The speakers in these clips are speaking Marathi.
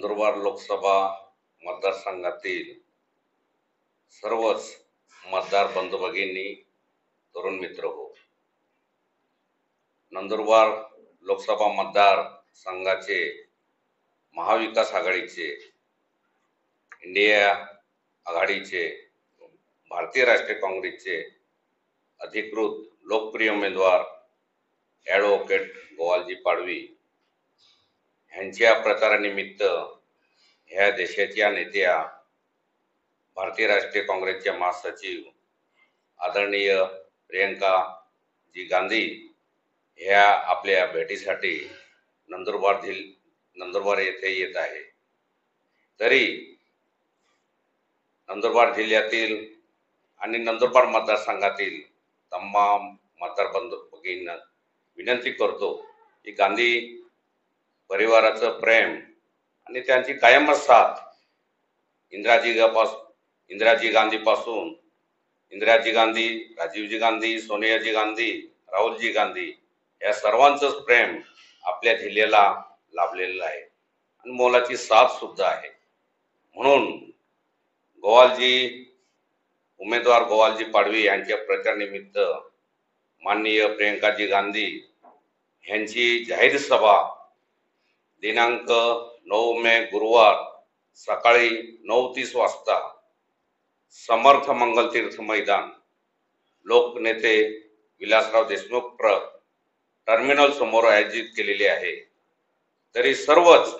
नंदुरबार लोकसभा मतदारसंघातील सर्वच मतदार बंधू भगिनी, तरुण मित्र हो, नंदुरबार लोकसभा मतदार संघाचे महाविकास आघाडीचे, इंडिया आघाडीचे, भारतीय राष्ट्रीय काँग्रेसचे अधिकृत लोकप्रिय उमेदवार ॲडव्होकेट गोवालजी पाडवी यांच्या प्रचारानिमित्त ह्या देशाच्या नेत्या, भारतीय राष्ट्रीय काँग्रेसच्या महासचिव आदरणीय प्रियंका जी गांधी ह्या आपल्या भेटीसाठी नंदुरबार येथे येत आहे। तरी नंदुरबार जिल्ह्यातील आणि नंदुरबार मतदारसंघातील तमाम मतदार बंधू भगिनींना विनंती करतो की गांधी परिवाराचं प्रेम आणि त्यांची कायमच साथ इंदिराजी गांधीपासून इंदिराजी गांधी, राजीवजी गांधी, सोनियाजी गांधी, राहुलजी गांधी या सर्वांचंच प्रेम आपल्या जिल्ह्याला लाभलेलं आहे आणि मोलाची साथ सुद्धा आहे। म्हणून उमेदवार गोवालजी पाडवी यांच्या प्रचारानिमित्त माननीय प्रियंकाजी गांधी यांची जाहीर सभा दिनांक 9 मे गुरुवार सकाळी 9:30 वाजता समर्थ मंगल तीर्थ मैदान, लोकनेते विलासराव देशमुख टर्मिनल समोर आयोजित केलेली आहे। तरी सर्वच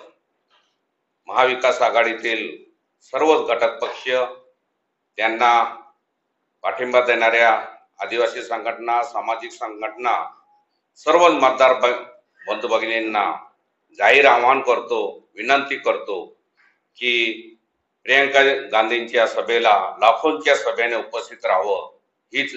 महाविकास आघाडीतील सर्वच घटक पक्ष, त्यांना पाठिंबा देणाऱ्या आदिवासी संघटना, सामाजिक संघटना, सर्व मतदार बंधू भगिनींना जाहीर आवाहन करतो, विनंती करतो की प्रियंका गांधींच्या सभेला लाखोंच्या सभेने उपस्थित राहावं हीच